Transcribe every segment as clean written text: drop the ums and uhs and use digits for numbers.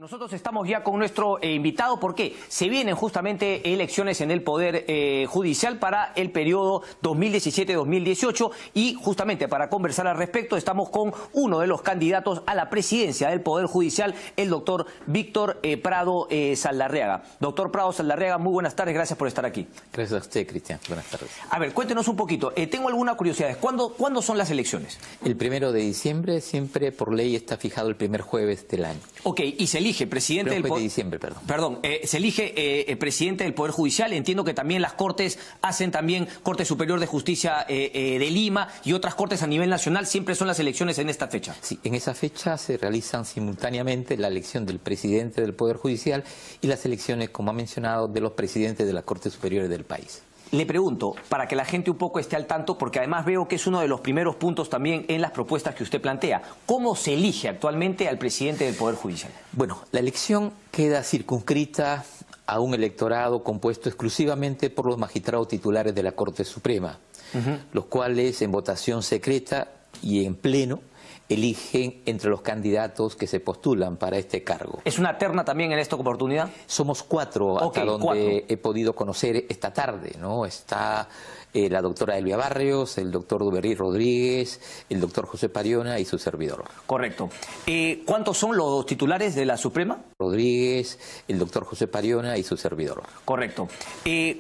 Nosotros estamos ya con nuestro invitado porque se vienen justamente elecciones en el Poder Judicial para el periodo 2017-2018 y justamente para conversar al respecto estamos con uno de los candidatos a la presidencia del Poder Judicial, el doctor Víctor Prado Saldarriaga. Doctor Prado Saldarriaga, muy buenas tardes, gracias por estar aquí. Gracias a usted, Cristian. Buenas tardes. A ver, cuéntenos un poquito, tengo algunas curiosidades. ¿Cuándo son las elecciones? El 1 de diciembre, siempre por ley está fijado el primer jueves del año. Ok, y se elige presidente del Poder... de diciembre, perdón. Perdón, se elige el presidente del Poder Judicial. Entiendo que también las Cortes hacen también Corte Superior de Justicia de Lima y otras Cortes a nivel nacional. Siempre son las elecciones en esta fecha. Sí, en esa fecha se realizan simultáneamente la elección del presidente del Poder Judicial y las elecciones, como ha mencionado, de los presidentes de las Cortes Superiores del país. Le pregunto, para que la gente un poco esté al tanto, porque además veo que es uno de los primeros puntos también en las propuestas que usted plantea. ¿Cómo se elige actualmente al presidente del Poder Judicial? Bueno, la elección queda circunscrita a un electorado compuesto exclusivamente por los magistrados titulares de la Corte Suprema, los cuales en votación secreta y en pleno eligen entre los candidatos que se postulan para este cargo. ¿Es una terna también en esta oportunidad? Somos cuatro, hasta donde he podido conocer esta tarde, ¿no? Está la doctora Elvia Barrios, el doctor Duberry Rodríguez, el doctor José Pariona y su servidor. Correcto. ¿Cuántos son los titulares de la Suprema? Rodríguez, el doctor José Pariona y su servidor. Correcto.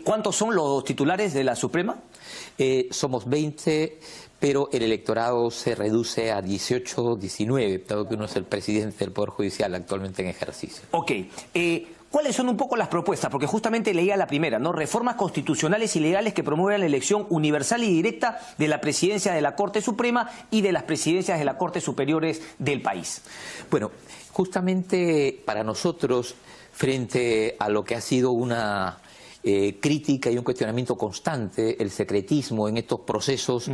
¿Cuántos son los titulares de la Suprema? Somos 20, pero el electorado se reduce a 18, 19, dado que uno es el presidente del Poder Judicial actualmente en ejercicio. Ok. ¿Cuáles son un poco las propuestas? Porque justamente leía la primera, ¿no? Reformas constitucionales y legales que promuevan la elección universal y directa de la presidencia de la Corte Suprema y de las presidencias de las Cortes Superiores del país. Bueno, justamente para nosotros, frente a lo que ha sido una crítica y un cuestionamiento constante, el secretismo en estos procesos,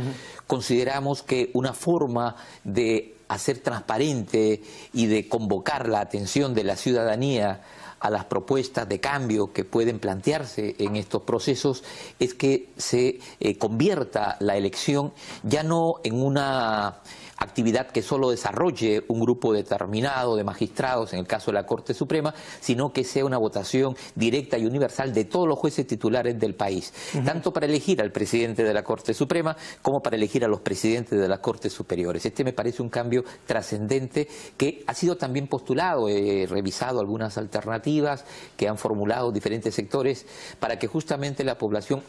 consideramos que una forma de hacer transparente y de convocar la atención de la ciudadanía a las propuestas de cambio que pueden plantearse en estos procesos es que se convierta la elección ya no en una actividad que solo desarrolle un grupo determinado de magistrados, en el caso de la Corte Suprema, sino que sea una votación directa y universal de todos los jueces titulares del país, tanto para elegir al presidente de la Corte Suprema como para elegir a los presidentes de las Cortes Superiores. Este me parece un cambio trascendente que ha sido también postulado, he revisado algunas alternativas que han formulado diferentes sectores para que justamente la población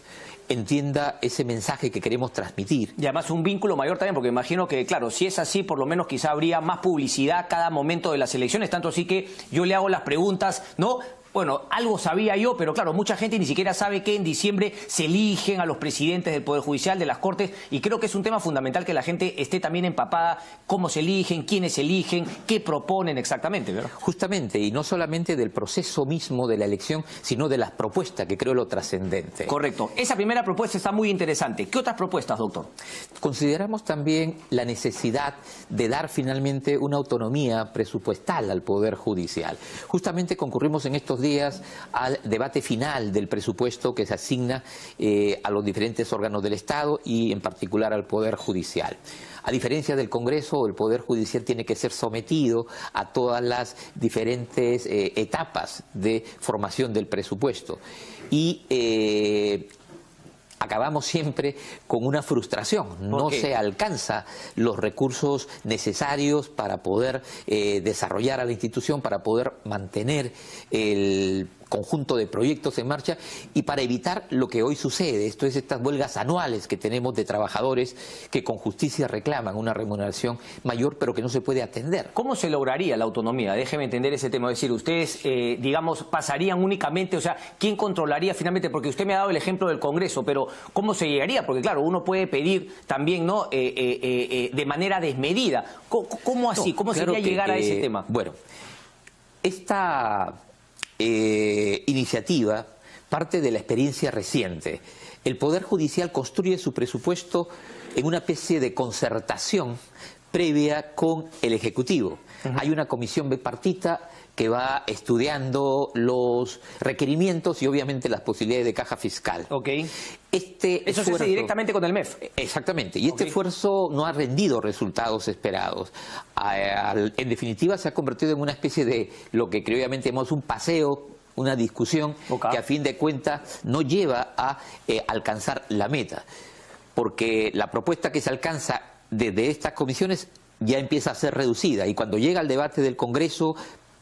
entienda ese mensaje que queremos transmitir. Y además un vínculo mayor también, porque imagino que, claro, si es así, por lo menos quizá habría más publicidad cada momento de las elecciones, tanto así que yo le hago las preguntas, ¿no? Bueno, algo sabía yo, pero claro, mucha gente ni siquiera sabe que en diciembre se eligen a los presidentes del Poder Judicial, de las Cortes, y creo que es un tema fundamental que la gente esté también empapada, cómo se eligen, quiénes se eligen, qué proponen exactamente, ¿verdad? Justamente, y no solamente del proceso mismo de la elección, sino de las propuestas, que creo lo trascendente. Correcto. Esa primera propuesta está muy interesante. ¿Qué otras propuestas, doctor? Consideramos también la necesidad de dar finalmente una autonomía presupuestal al Poder Judicial. Justamente concurrimos en estos días al debate final del presupuesto que se asigna a los diferentes órganos del Estado y en particular al Poder Judicial. A diferencia del Congreso, el Poder Judicial tiene que ser sometido a todas las diferentes etapas de formación del presupuesto. Y acabamos siempre con una frustración, no se alcanza los recursos necesarios para poder desarrollar a la institución, para poder mantener el conjunto de proyectos en marcha y para evitar lo que hoy sucede, esto es estas huelgas anuales que tenemos de trabajadores que con justicia reclaman una remuneración mayor pero que no se puede atender. ¿Cómo se lograría la autonomía? Déjeme entender ese tema, es decir, ustedes, digamos, pasarían únicamente, o sea, ¿quién controlaría finalmente? Porque usted me ha dado el ejemplo del Congreso, pero ¿cómo se llegaría? Porque claro, uno puede pedir también, ¿no?, de manera desmedida. ¿Cómo así? ¿Cómo sería llegar a ese tema? Bueno, esta iniciativa parte de la experiencia reciente. El Poder Judicial construye su presupuesto en una especie de concertación previa con el Ejecutivo. Hay una comisión bipartita que va estudiando los requerimientos y obviamente las posibilidades de caja fiscal. Ok. Eso se hace directamente con el MEF. Exactamente, y este esfuerzo no ha rendido resultados esperados. En definitiva se ha convertido en una especie de lo que obviamente llamamos un paseo, una discusión que a fin de cuentas no lleva a alcanzar la meta, porque la propuesta que se alcanza desde estas comisiones ya empieza a ser reducida y cuando llega al debate del Congreso,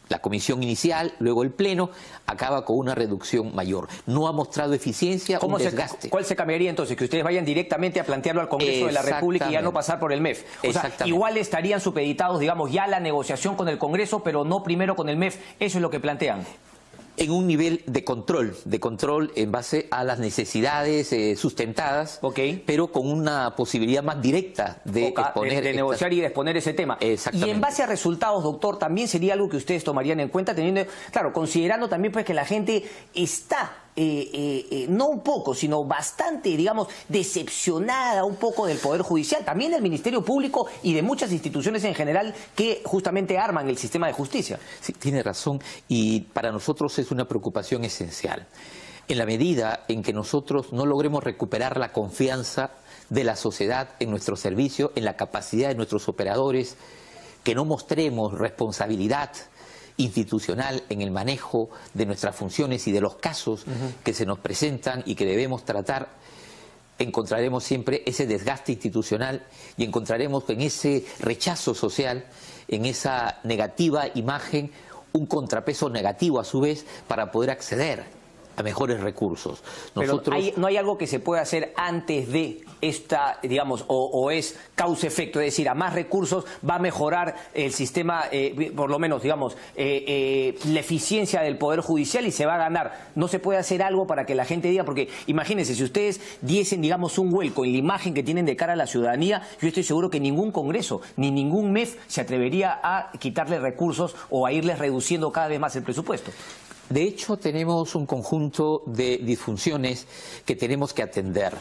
la comisión inicial, luego el pleno, acaba con una reducción mayor. No ha mostrado eficiencia, un desgaste. ¿Cuál se cambiaría entonces? Que ustedes vayan directamente a plantearlo al Congreso de la República y ya no pasar por el MEF. O sea, igual estarían supeditados, digamos, ya a la negociación con el Congreso, pero no primero con el MEF. Eso es lo que plantean. En un nivel de control en base a las necesidades sustentadas, pero con una posibilidad más directa de exponer de negociar y de exponer ese tema. Y en base a resultados, doctor, también sería algo que ustedes tomarían en cuenta, teniendo, claro, considerando también pues que la gente está no un poco, sino bastante, digamos, decepcionada un poco del Poder Judicial, también del Ministerio Público y de muchas instituciones en general que justamente arman el sistema de justicia. Sí, tiene razón, y para nosotros es una preocupación esencial. En la medida en que nosotros no logremos recuperar la confianza de la sociedad en nuestro servicio, en la capacidad de nuestros operadores, que no mostremos responsabilidad institucional en el manejo de nuestras funciones y de los casos que se nos presentan y que debemos tratar, encontraremos siempre ese desgaste institucional y encontraremos en ese rechazo social, en esa negativa imagen, un contrapeso negativo a su vez para poder acceder a mejores recursos. Pero ¿no hay algo que se pueda hacer antes de esta, digamos, o es causa-efecto? Es decir, a más recursos va a mejorar el sistema, por lo menos, digamos, la eficiencia del Poder Judicial y se va a ganar. ¿No se puede hacer algo para que la gente diga? Porque imagínense, si ustedes diesen, digamos, un vuelco en la imagen que tienen de cara a la ciudadanía, yo estoy seguro que ningún Congreso, ni ningún MEF se atrevería a quitarle recursos o a irles reduciendo cada vez más el presupuesto. De hecho, tenemos un conjunto de disfunciones que tenemos que atender.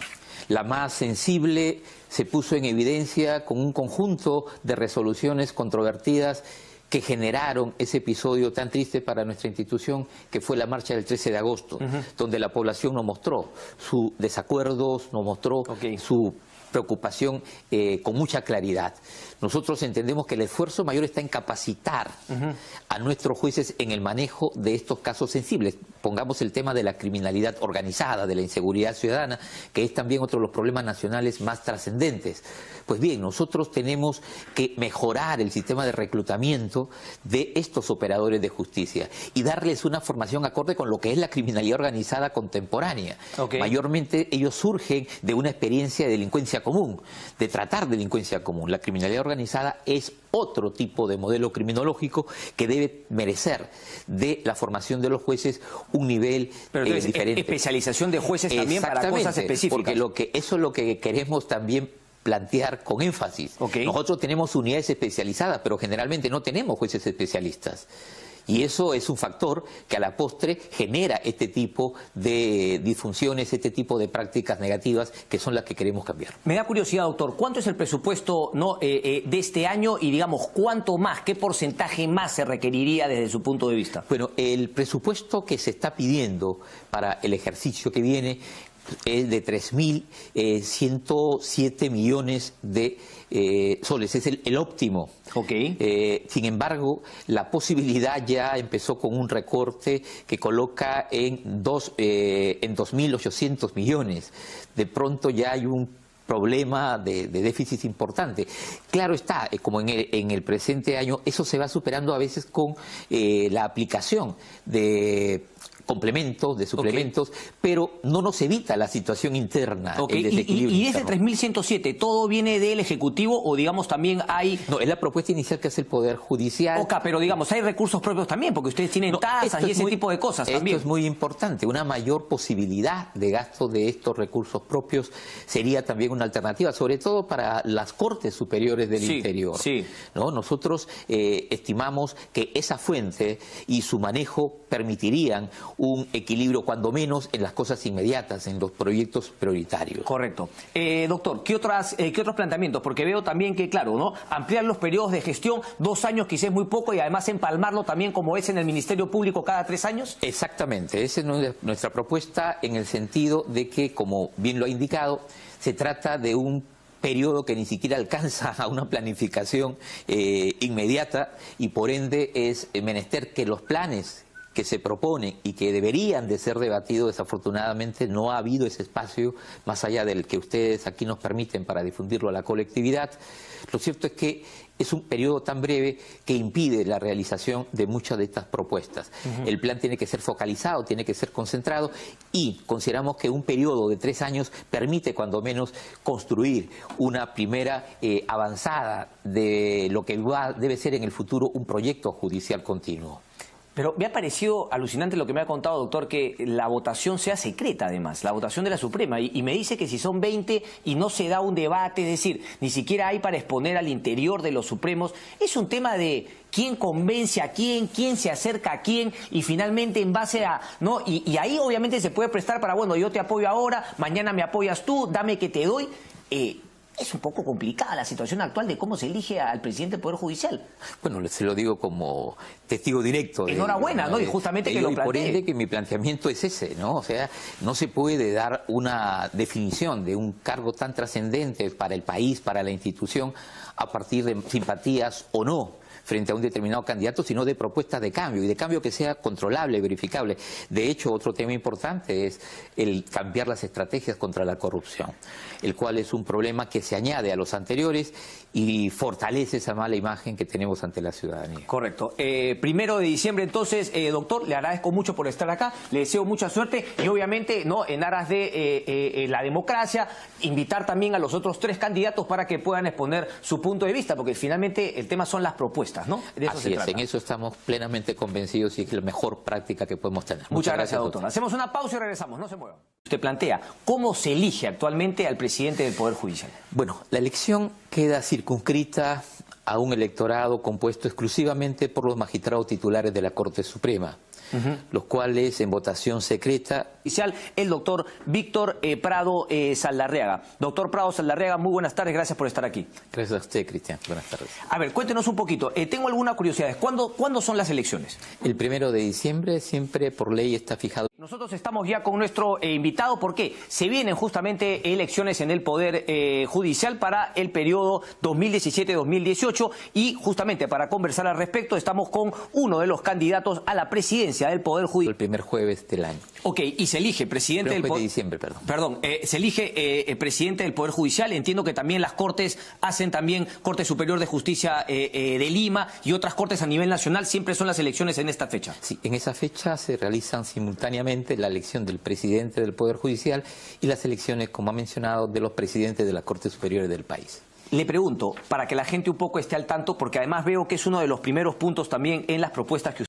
La más sensible se puso en evidencia con un conjunto de resoluciones controvertidas que generaron ese episodio tan triste para nuestra institución, que fue la marcha del 13 de agosto, donde la población nos mostró sus desacuerdos, nos mostró su preocupación con mucha claridad. Nosotros entendemos que el esfuerzo mayor está en capacitar a nuestros jueces en el manejo de estos casos sensibles. Pongamos el tema de la criminalidad organizada, de la inseguridad ciudadana, que es también otro de los problemas nacionales más trascendentes. Pues bien, nosotros tenemos que mejorar el sistema de reclutamiento de estos operadores de justicia y darles una formación acorde con lo que es la criminalidad organizada contemporánea. Mayormente ellos surgen de una experiencia de delincuencia común, de tratar delincuencia común. La criminalidad organizada es otro tipo de modelo criminológico que debe merecer de la formación de los jueces un nivel diferente. Especialización de jueces también para cosas específicas. Porque eso es lo que queremos también plantear con énfasis. Nosotros tenemos unidades especializadas, pero generalmente no tenemos jueces especialistas. Y eso es un factor que a la postre genera este tipo de disfunciones, este tipo de prácticas negativas que son las que queremos cambiar. Me da curiosidad, doctor, ¿cuánto es el presupuesto de este año y, digamos, cuánto más, qué porcentaje más se requeriría desde su punto de vista? Bueno, el presupuesto que se está pidiendo para el ejercicio que viene es de 3.107 millones de soles, es el óptimo. Sin embargo, la posibilidad ya empezó con un recorte que coloca en 2.800 millones. De pronto ya hay un problema de déficit importante. Claro está, como en el presente año, eso se va superando a veces con la aplicación de complementos, de suplementos, pero no nos evita la situación interna, el desequilibrio ¿Y ese 3.107, todo viene del Ejecutivo o, digamos, también hay...? No, es la propuesta inicial que hace el Poder Judicial. Pero, digamos, hay recursos propios también, porque ustedes tienen tasas y ese tipo de cosas también. Esto es muy importante. Una mayor posibilidad de gasto de estos recursos propios sería también una alternativa, sobre todo para las Cortes Superiores del Interior. ¿No? Nosotros estimamos que esa fuente y su manejo permitirían un equilibrio, cuando menos, en las cosas inmediatas, en los proyectos prioritarios. Correcto. Doctor, ¿qué otros planteamientos? Porque veo también que, claro, ¿no? Ampliar los periodos de gestión, 2 años quizás es muy poco, y además empalmarlo también como es en el Ministerio Público cada 3 años. Exactamente, esa es nuestra propuesta, en el sentido de que, como bien lo ha indicado, se trata de un periodo que ni siquiera alcanza a una planificación inmediata, y por ende es menester que los planes que se proponen y que deberían de ser debatidos, desafortunadamente no ha habido ese espacio más allá del que ustedes aquí nos permiten para difundirlo a la colectividad. Lo cierto es que es un periodo tan breve que impide la realización de muchas de estas propuestas. El plan tiene que ser focalizado, tiene que ser concentrado, y consideramos que un periodo de 3 años permite cuando menos construir una primera avanzada de lo que debe ser en el futuro un proyecto judicial continuo. Pero me ha parecido alucinante lo que me ha contado, doctor, que la votación sea secreta, además, la votación de la Suprema. Y me dice que si son 20 y no se da un debate, es decir, ni siquiera hay para exponer al interior de los Supremos, es un tema de quién convence a quién se acerca a quién, y finalmente en base a... ¿no? Y ahí obviamente se puede prestar para, bueno, yo te apoyo ahora, mañana me apoyas tú, dame que te doy... Es un poco complicada la situación actual de cómo se elige al presidente del Poder Judicial. Bueno, se lo digo como testigo directo. Enhorabuena, ¿no? Y justamente que lo plantee. Y por ende que mi planteamiento es ese, ¿no? O sea, no se puede dar una definición de un cargo tan trascendente para el país, para la institución, a partir de simpatías o no frente a un determinado candidato, sino de propuestas de cambio, y de cambio que sea controlable, verificable. De hecho, otro tema importante es el cambiar las estrategias contra la corrupción, el cual es un problema que se añade a los anteriores y fortalece esa mala imagen que tenemos ante la ciudadanía. Correcto. 1 de diciembre, entonces, doctor, le agradezco mucho por estar acá, le deseo mucha suerte, y obviamente, ¿no?, en aras de la democracia, invitar también a los otros 3 candidatos para que puedan exponer su punto de vista, porque finalmente el tema son las propuestas, ¿no? De eso Así es, en eso estamos plenamente convencidos, y es la mejor práctica que podemos tener. Muchas gracias, doctor. Hacemos una pausa y regresamos, no se muevan. Usted plantea, ¿cómo se elige actualmente al presidente del Poder Judicial? Bueno, la elección queda circunscrita a un electorado compuesto exclusivamente por los magistrados titulares de la Corte Suprema, los cuales en votación secreta... El doctor Víctor Prado Saldarriaga. Doctor Prado Saldarriaga, muy buenas tardes, gracias por estar aquí. Gracias a usted, Cristian. Buenas tardes. A ver, cuéntenos un poquito. Tengo algunas curiosidades. ¿Cuándo son las elecciones? El 1 de diciembre, siempre por ley está fijado. Nosotros estamos ya con nuestro invitado porque se vienen justamente elecciones en el Poder Judicial para el periodo 2017-2018, y justamente para conversar al respecto estamos con uno de los candidatos a la presidencia del Poder Judicial. El primer jueves del año. Ok, y se elige presidente del Poder... de diciembre, perdón. Perdón, se elige presidente del Poder Judicial. Entiendo que también las Cortes hacen también Corte Superior de Justicia de Lima y otras Cortes a nivel nacional. Siempre son las elecciones en esta fecha. Sí, en esa fecha se realizan simultáneamente la elección del presidente del Poder Judicial y las elecciones, como ha mencionado, de los presidentes de las Cortes Superiores del país. Le pregunto, para que la gente un poco esté al tanto, porque además veo que es uno de los primeros puntos también en las propuestas que